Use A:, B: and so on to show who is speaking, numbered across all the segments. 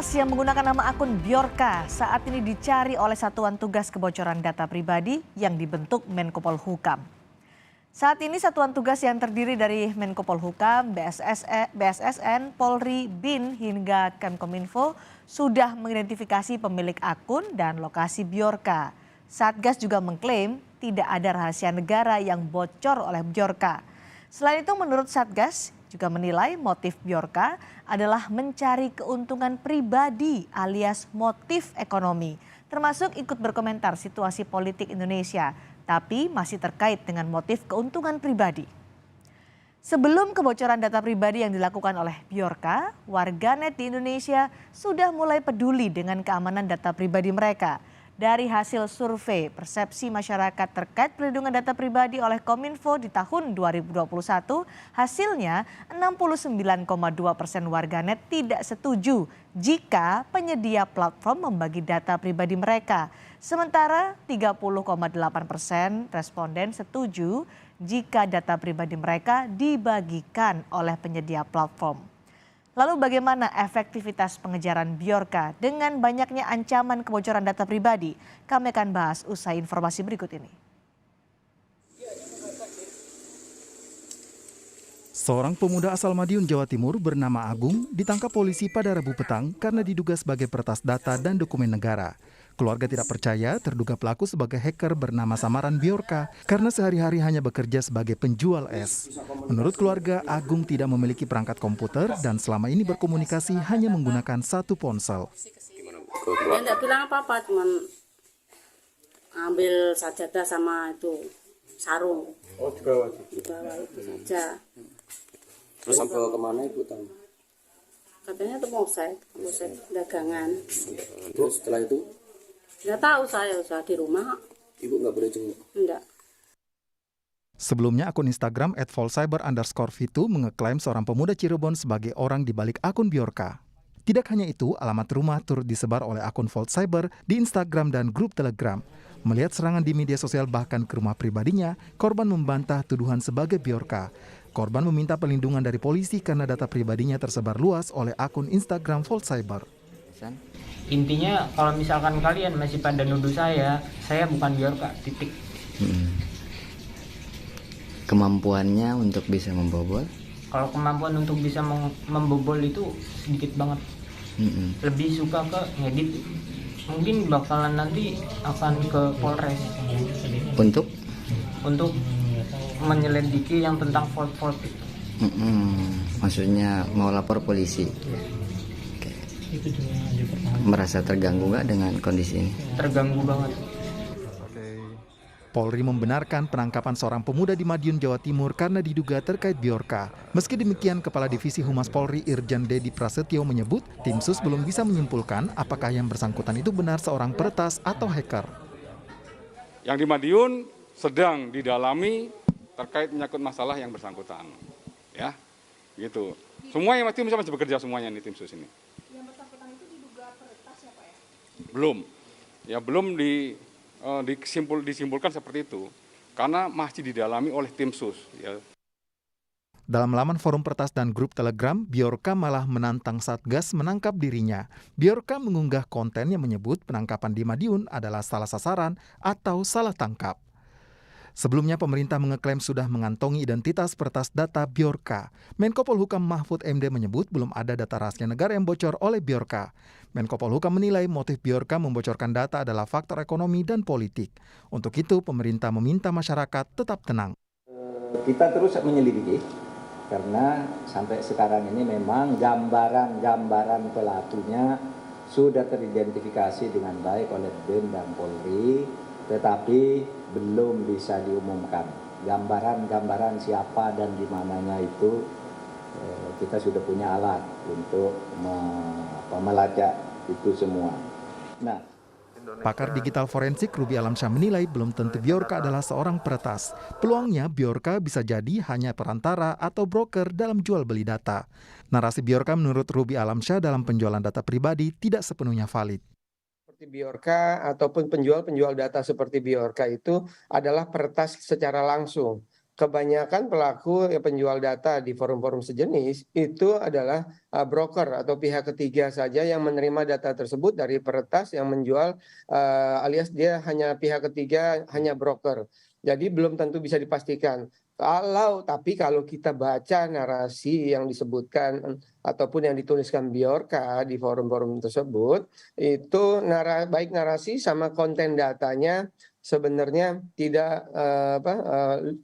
A: Peretas yang menggunakan nama akun Bjorka saat ini dicari oleh Satuan Tugas Kebocoran Data Pribadi yang dibentuk Menko Polhukam. Saat ini Satuan Tugas yang terdiri dari Menko Polhukam, BSSN, Polri, BIN hingga Kemkominfo sudah mengidentifikasi pemilik akun dan lokasi Bjorka. Satgas juga mengklaim tidak ada rahasia negara yang bocor oleh Bjorka. Selain itu menurut Satgas juga menilai motif Bjorka adalah mencari keuntungan pribadi alias motif ekonomi, termasuk ikut berkomentar situasi politik Indonesia, tapi masih terkait dengan motif keuntungan pribadi. Sebelum kebocoran data pribadi yang dilakukan oleh Bjorka, warganet di Indonesia sudah mulai peduli dengan keamanan data pribadi mereka. Dari hasil survei persepsi masyarakat terkait perlindungan data pribadi oleh Kominfo di tahun 2021, hasilnya 69,2% warganet tidak setuju jika penyedia platform membagi data pribadi mereka. Sementara 30,8% responden setuju jika data pribadi mereka dibagikan oleh penyedia platform. Lalu bagaimana efektivitas pengejaran Bjorka dengan banyaknya ancaman kebocoran data pribadi? Kami akan bahas usai informasi berikut ini.
B: Seorang pemuda asal Madiun, Jawa Timur bernama Agung ditangkap polisi pada Rabu petang karena diduga sebagai peretas data dan dokumen negara. Keluarga tidak percaya terduga pelaku sebagai hacker bernama samaran Bjorka karena sehari-hari hanya bekerja sebagai penjual es. Menurut keluarga, Agung tidak memiliki perangkat komputer dan selama ini berkomunikasi hanya menggunakan satu ponsel.
C: Dia tidak bilang apa-apa, cuma ambil sajadah sama itu sarung.
D: Oh, di bawah
C: itu saja.
D: Terus sampai kemana Ibu tahu?
C: Katanya itu polsek dagangan.
D: Terus setelah itu?
C: Nggak tahu saya di rumah.
D: Ibu nggak boleh jenguk?
C: Enggak.
B: Sebelumnya akun Instagram @volcyber_vitu mengeklaim seorang pemuda Cirebon sebagai orang di balik akun Bjorka. Tidak hanya itu, alamat rumah turut disebar oleh akun Volcyber di Instagram dan grup Telegram. Melihat serangan di media sosial bahkan ke rumah pribadinya, korban membantah tuduhan sebagai Bjorka. Korban meminta perlindungan dari polisi karena data pribadinya tersebar luas oleh akun Instagram Volcyber.
E: Intinya kalau misalkan kalian masih pada nuduh saya bukan Bjorka, titik.
F: Kemampuannya untuk bisa membobol?
E: Kalau kemampuan untuk bisa membobol itu sedikit banget. Lebih suka ke ngedit. Mungkin bakalan nanti akan ke Polres. Untuk menyelidiki yang tentang fault itu.
F: Maksudnya mau lapor polisi? Merasa terganggu nggak dengan kondisi ini?
E: Terganggu banget.
B: Polri membenarkan penangkapan seorang pemuda di Madiun, Jawa Timur karena diduga terkait Bjorka. Meski demikian, Kepala Divisi Humas Polri Irjen Dedi Prasetyo menyebut tim sus belum bisa menyimpulkan apakah yang bersangkutan itu benar seorang peretas atau hacker.
G: Yang di Madiun sedang didalami terkait menyangkut masalah yang bersangkutan, ya, gitu. Semuanya masih bekerja semuanya di tim sus ini. Belum disimpulkan seperti itu karena masih didalami oleh tim sus ya.
B: Dalam laman forum peretas dan grup Telegram, Bjorka malah menantang Satgas menangkap dirinya. Bjorka mengunggah konten yang menyebut penangkapan di Madiun adalah salah sasaran atau salah tangkap. Sebelumnya pemerintah mengeklaim sudah mengantongi identitas peretas data Bjorka. Menko Polhukam Mahfud MD menyebut belum ada data rahasia negara yang bocor oleh Bjorka. Menko Polhukam menilai motif Bjorka membocorkan data adalah faktor ekonomi dan politik. Untuk itu pemerintah meminta masyarakat tetap tenang.
H: Kita terus menyelidiki karena sampai sekarang ini memang gambaran pelakunya sudah teridentifikasi dengan baik oleh BIN dan Polri, tetapi belum bisa diumumkan. Gambaran siapa dan di mananya itu kita sudah punya alat untuk melacak itu semua.
B: Pakar digital forensik Ruby Alamsyah menilai belum tentu Bjorka adalah seorang peretas. Peluangnya Bjorka bisa jadi hanya perantara atau broker dalam jual beli data. Narasi Bjorka menurut Ruby Alamsyah dalam penjualan data pribadi tidak sepenuhnya valid.
I: Bjorka ataupun penjual data seperti Bjorka itu adalah peretas secara langsung. kebanyakan pelaku penjual data di forum-forum sejenis itu adalah broker atau pihak ketiga saja yang menerima data tersebut dari peretas yang menjual, alias dia hanya pihak ketiga, hanya broker. Jadi belum tentu bisa dipastikan. Tapi kalau kita baca narasi yang disebutkan ataupun yang dituliskan Bjorka di forum-forum tersebut, itu baik narasi sama konten datanya sebenarnya tidak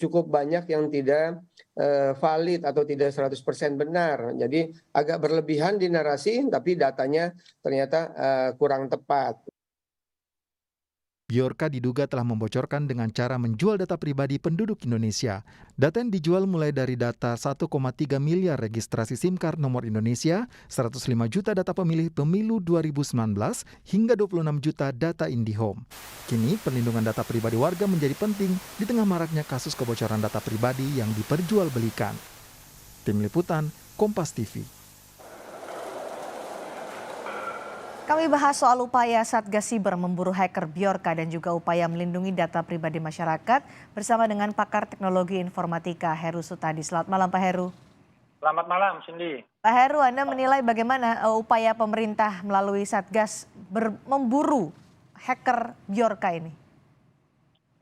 I: cukup banyak yang tidak valid atau tidak 100% benar. Jadi agak berlebihan di narasi tapi datanya ternyata kurang tepat.
B: Bjorka diduga telah membocorkan dengan cara menjual data pribadi penduduk Indonesia. Data yang dijual mulai dari data 1,3 miliar registrasi SIM card nomor Indonesia, 105 juta data pemilih pemilu 2019, hingga 26 juta data IndiHome. Kini perlindungan data pribadi warga menjadi penting di tengah maraknya kasus kebocoran data pribadi yang diperjualbelikan. Tim Liputan, Kompas TV.
A: Kami bahas soal upaya Satgas Siber memburu hacker Bjorka dan juga upaya melindungi data pribadi masyarakat bersama dengan pakar teknologi informatika Heru Sutadi. Selamat malam Pak Heru.
J: Selamat malam Cindy.
A: Pak Heru, Anda menilai bagaimana upaya pemerintah melalui Satgas memburu hacker Bjorka ini?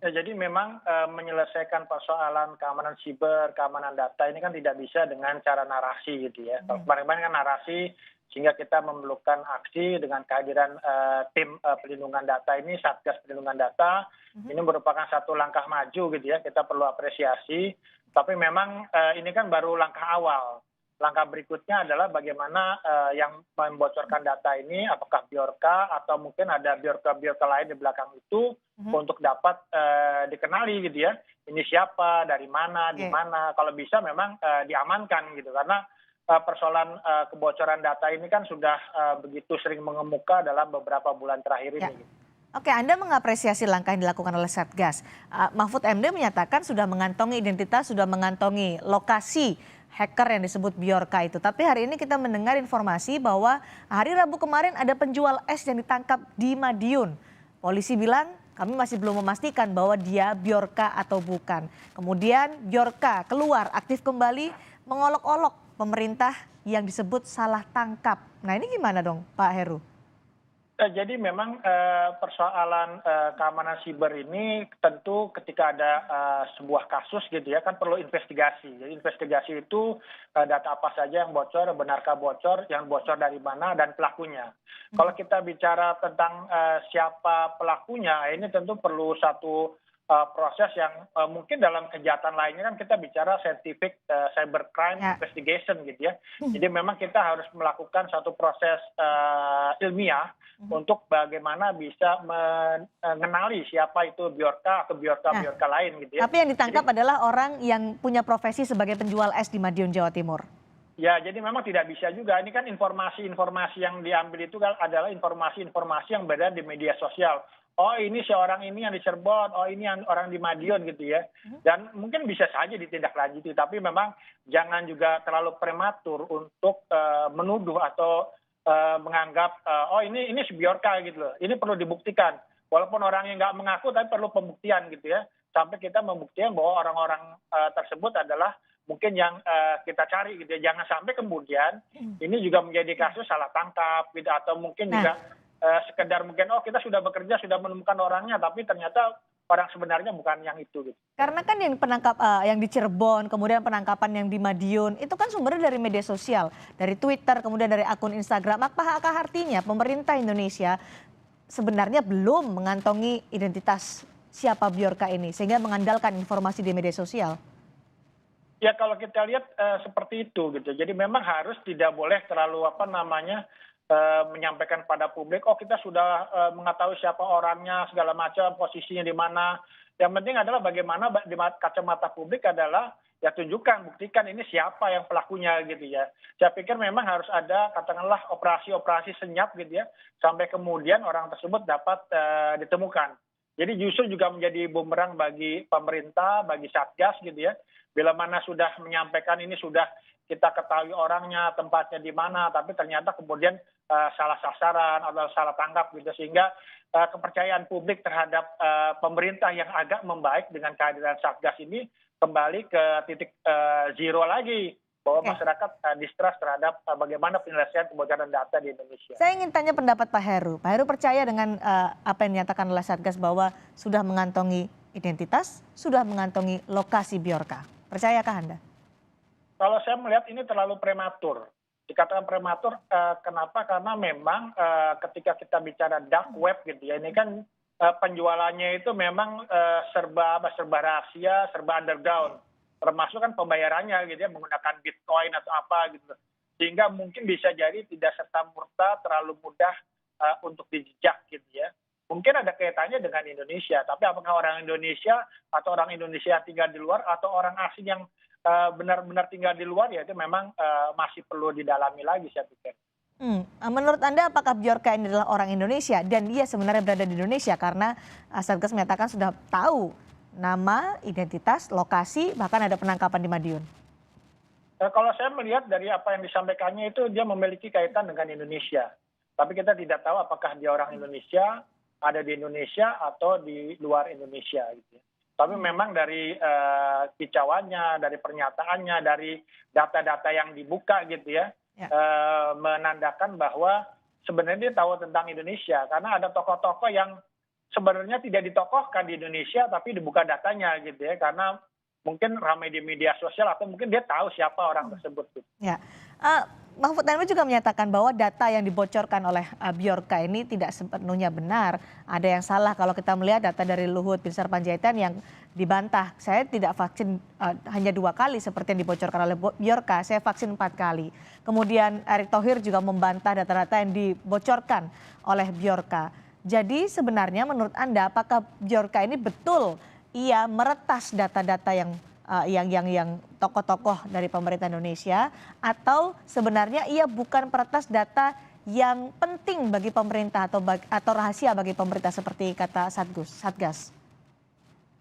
J: Ya, jadi memang menyelesaikan persoalan keamanan siber, keamanan data ini kan tidak bisa dengan cara narasi gitu ya. Kemarin-kemarin kan narasi, sehingga kita memerlukan aksi dengan kehadiran tim pelindungan data ini, Satgas Pelindungan Data. Ini merupakan satu langkah maju gitu ya, kita perlu apresiasi. Tapi memang ini kan baru langkah awal. Langkah berikutnya adalah bagaimana yang membocorkan data ini, apakah Bjorka atau mungkin ada Bjorka lain di belakang itu untuk dapat dikenali gitu ya. Ini siapa, dari mana, di mana. Kalau bisa memang diamankan gitu, karena persoalan kebocoran data ini kan sudah begitu sering mengemuka dalam beberapa bulan terakhir ini.
A: Oke, Anda mengapresiasi langkah yang dilakukan oleh Satgas. Mahfud MD menyatakan sudah mengantongi identitas, sudah mengantongi lokasi hacker yang disebut Bjorka itu. Tapi hari ini kita mendengar informasi bahwa hari Rabu kemarin ada penjual es yang ditangkap di Madiun. Polisi bilang kami masih belum memastikan bahwa dia Bjorka atau bukan. Kemudian Bjorka keluar aktif kembali mengolok-olok pemerintah yang disebut salah tangkap. Nah ini gimana dong Pak Heru?
J: Jadi memang persoalan keamanan siber ini tentu ketika ada sebuah kasus gitu ya kan perlu investigasi. Jadi investigasi itu data apa saja yang bocor, benarkah bocor, yang bocor dari mana dan pelakunya. Kalau kita bicara tentang siapa pelakunya, ini tentu perlu satu proses yang mungkin dalam kejahatan lainnya kan kita bicara scientific cybercrime investigation gitu ya. Jadi memang kita harus melakukan satu proses ilmiah untuk bagaimana bisa mengenali siapa itu Bjorka atau Bjorka lain gitu ya.
A: Tapi yang ditangkap adalah orang yang punya profesi sebagai penjual es di Madiun, Jawa Timur.
J: Ya, jadi memang tidak bisa juga. Ini kan informasi-informasi yang diambil itu adalah informasi-informasi yang beredar di media sosial. Oh ini seorang ini yang di Cirebon, oh ini yang orang di Madiun gitu ya. Dan mungkin bisa saja ditindaklanjuti, tapi memang jangan juga terlalu prematur untuk menuduh atau menganggap oh ini si Bjorka gitu loh. Ini perlu dibuktikan. Walaupun orangnya nggak mengaku, tapi perlu pembuktian gitu ya. Sampai kita membuktikan bahwa orang-orang tersebut adalah mungkin yang kita cari gitu ya. Jangan sampai kemudian ini juga menjadi kasus salah tangkap gitu, atau mungkin juga sekedar mungkin kita sudah bekerja, sudah menemukan orangnya, tapi ternyata orang sebenarnya bukan yang itu gitu.
A: Karena kan yang yang di Cirebon, kemudian penangkapan yang di Madiun, itu kan sumbernya dari media sosial, dari Twitter, kemudian dari akun Instagram. Apakah artinya pemerintah Indonesia sebenarnya belum mengantongi identitas siapa Bjorka ini, sehingga mengandalkan informasi di media sosial?
J: Ya kalau kita lihat seperti itu gitu. Jadi memang harus tidak boleh terlalu menyampaikan pada publik, kita sudah mengetahui siapa orangnya, segala macam, posisinya di mana. Yang penting adalah bagaimana di kacamata publik adalah ya tunjukkan, buktikan ini siapa yang pelakunya gitu ya. Saya pikir memang harus ada katakanlah operasi-operasi senyap gitu ya, sampai kemudian orang tersebut dapat ditemukan. Jadi justru juga menjadi bumerang bagi pemerintah, bagi Satgas gitu ya. Bila mana sudah menyampaikan ini sudah kita ketahui orangnya, tempatnya di mana, tapi ternyata kemudian salah sasaran atau salah tangkap gitu, sehingga kepercayaan publik terhadap pemerintah yang agak membaik dengan kehadiran Satgas ini kembali ke titik zero lagi, bahwa masyarakat distrust terhadap bagaimana penyelesaian kebocoran data di Indonesia.
A: Saya ingin tanya pendapat Pak Heru. Pak Heru percaya dengan apa yang dinyatakan oleh Satgas bahwa sudah mengantongi identitas, sudah mengantongi lokasi Bjorka. Percayakah Anda?
J: Kalau saya melihat ini terlalu prematur. Dikatakan prematur, kenapa? Karena memang ketika kita bicara dark web gitu ya, ini kan penjualannya itu memang serba rahasia, serba underground. Termasuk kan pembayarannya gitu ya, menggunakan Bitcoin atau apa gitu. Sehingga mungkin bisa jadi tidak serta-merta terlalu mudah untuk dijejak gitu ya. Mungkin ada kaitannya dengan Indonesia, tapi apakah orang Indonesia atau orang Indonesia tinggal di luar atau orang asing yang benar-benar tinggal di luar, ya itu memang masih perlu didalami lagi saya pikir.
A: Menurut Anda apakah Bjorka ini adalah orang Indonesia dan dia sebenarnya berada di Indonesia karena Satgas menyatakan sudah tahu nama, identitas, lokasi, bahkan ada penangkapan di Madiun?
J: Kalau saya melihat dari apa yang disampaikannya itu dia memiliki kaitan dengan Indonesia. Tapi kita tidak tahu apakah dia orang Indonesia, ada di Indonesia atau di luar Indonesia gitu ya. Tapi memang dari kicauannya, dari pernyataannya, dari data-data yang dibuka gitu ya, menandakan bahwa sebenarnya dia tahu tentang Indonesia. Karena ada tokoh-tokoh yang sebenarnya tidak ditokohkan di Indonesia tapi dibuka datanya gitu ya, karena mungkin ramai di media sosial atau mungkin dia tahu siapa orang tersebut. Gitu.
A: Ya, Mahfud MD juga menyatakan bahwa data yang dibocorkan oleh Bjorka ini tidak sepenuhnya benar. Ada yang salah kalau kita melihat data dari Luhut Binsar Panjaitan yang dibantah. Saya tidak vaksin hanya 2 kali seperti yang dibocorkan oleh Bjorka, saya vaksin 4 kali. Kemudian Erick Thohir juga membantah data-data yang dibocorkan oleh Bjorka. Jadi sebenarnya menurut Anda apakah Bjorka ini betul ia meretas data-data yang tokoh-tokoh dari pemerintah Indonesia, atau sebenarnya ia bukan peretas data yang penting bagi pemerintah atau rahasia bagi pemerintah seperti kata Satgas?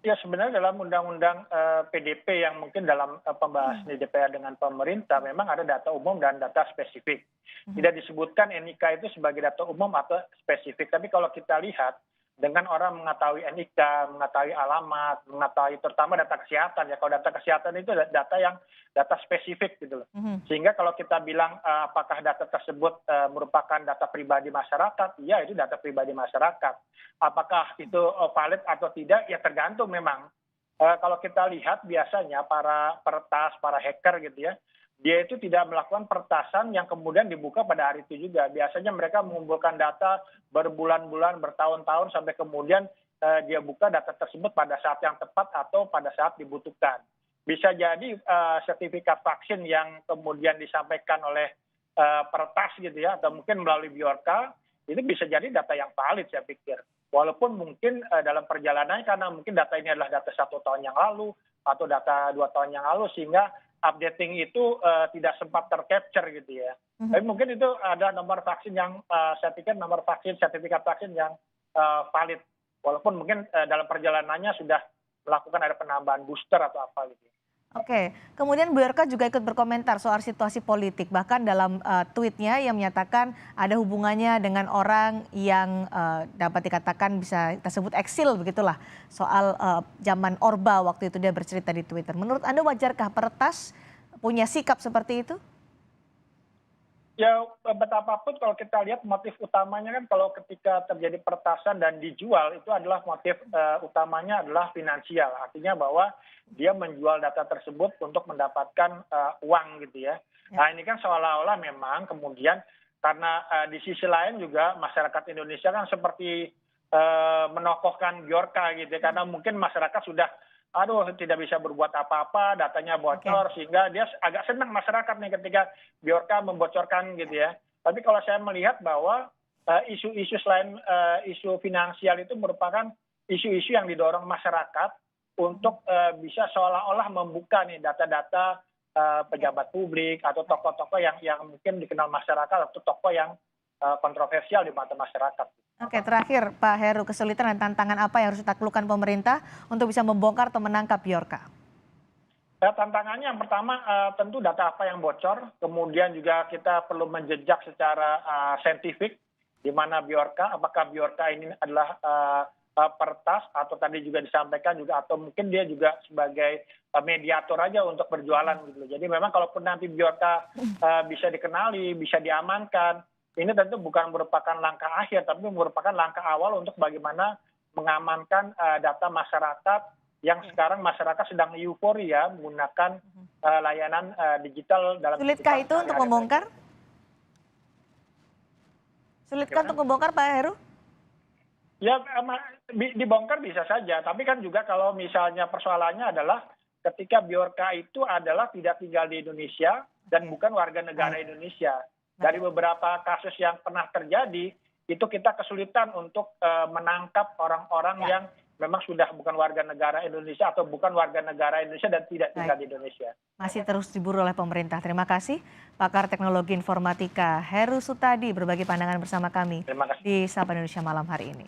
J: Ya sebenarnya dalam undang-undang PDP yang mungkin dalam pembahasan di DPR dengan pemerintah memang ada data umum dan data spesifik. Tidak disebutkan NIK itu sebagai data umum atau spesifik. Tapi kalau kita lihat dengan orang mengetahui NIK, mengetahui alamat, mengetahui terutama data kesehatan ya. Kalau data kesehatan itu data spesifik gitu loh. Sehingga kalau kita bilang apakah data tersebut merupakan data pribadi masyarakat, iya itu data pribadi masyarakat. Apakah itu valid atau tidak, ya tergantung memang. Kalau kita lihat biasanya para peretas, para hacker gitu ya, dia itu tidak melakukan peretasan yang kemudian dibuka pada hari itu juga. Biasanya mereka mengumpulkan data berbulan-bulan, bertahun-tahun sampai kemudian dia buka data tersebut pada saat yang tepat atau pada saat dibutuhkan. Bisa jadi sertifikat vaksin yang kemudian disampaikan oleh peretas gitu ya, atau mungkin melalui Bjorka, itu bisa jadi data yang valid saya pikir. Walaupun mungkin dalam perjalanannya karena mungkin data ini adalah data 1 tahun yang lalu atau data 2 tahun yang lalu sehingga updating itu tidak sempat tercapture gitu ya. Tapi mungkin itu ada nomor vaksin yang saya pikir nomor vaksin, sertifikat vaksin yang valid. Walaupun mungkin dalam perjalanannya sudah melakukan ada penambahan booster atau apa gitu.
A: Oke, kemudian Bjorka juga ikut berkomentar soal situasi politik. Bahkan dalam tweetnya yang menyatakan ada hubungannya dengan orang yang dapat dikatakan bisa kita sebut eksil begitulah. Soal zaman Orba waktu itu dia bercerita di Twitter. Menurut Anda wajarkah peretas punya sikap seperti itu?
J: Ya betapapun kalau kita lihat motif utamanya kan kalau ketika terjadi peretasan dan dijual itu adalah motif utamanya adalah finansial. Artinya bahwa dia menjual data tersebut untuk mendapatkan uang gitu ya. Nah ini kan seolah-olah memang kemudian karena di sisi lain juga masyarakat Indonesia kan seperti menokohkan Bjorka gitu ya. Karena mungkin masyarakat sudah tidak bisa berbuat apa-apa, datanya bocor, sehingga dia agak senang masyarakat nih ketika Bjorka membocorkan gitu ya. Tapi kalau saya melihat bahwa isu-isu selain isu finansial itu merupakan isu-isu yang didorong masyarakat untuk bisa seolah-olah membuka nih data-data pejabat publik atau tokoh-tokoh yang mungkin dikenal masyarakat atau tokoh yang kontroversial di mata masyarakat.
A: Oke, terakhir Pak Heru, kesulitan dan tantangan apa yang harus ditaklukkan pemerintah untuk bisa membongkar atau menangkap Bjorka?
J: Tantangannya yang pertama tentu data apa yang bocor, kemudian juga kita perlu menjejak secara saintifik di mana Bjorka, apakah Bjorka ini adalah peretas atau tadi juga disampaikan juga atau mungkin dia juga sebagai mediator aja untuk berjualan gitu. Jadi memang kalaupun nanti Bjorka bisa dikenali, bisa diamankan, ini tentu bukan merupakan langkah akhir tapi merupakan langkah awal untuk bagaimana mengamankan data masyarakat yang sekarang masyarakat sedang euforia menggunakan layanan digital dalam.
A: Sulitkah itu untuk membongkar? Sulitkah untuk membongkar, Pak Heru?
J: Ya, dibongkar bisa saja. Tapi kan juga kalau misalnya persoalannya adalah ketika Bjorka itu adalah tidak tinggal di Indonesia dan bukan warga negara Indonesia. Dari beberapa kasus yang pernah terjadi, itu kita kesulitan untuk menangkap orang-orang yang memang sudah bukan warga negara Indonesia atau bukan warga negara Indonesia dan tidak tinggal di Indonesia.
A: Masih terus diburu oleh pemerintah. Terima kasih pakar teknologi informatika Heru Sutadi berbagi pandangan bersama kami di Sapa Indonesia malam hari ini.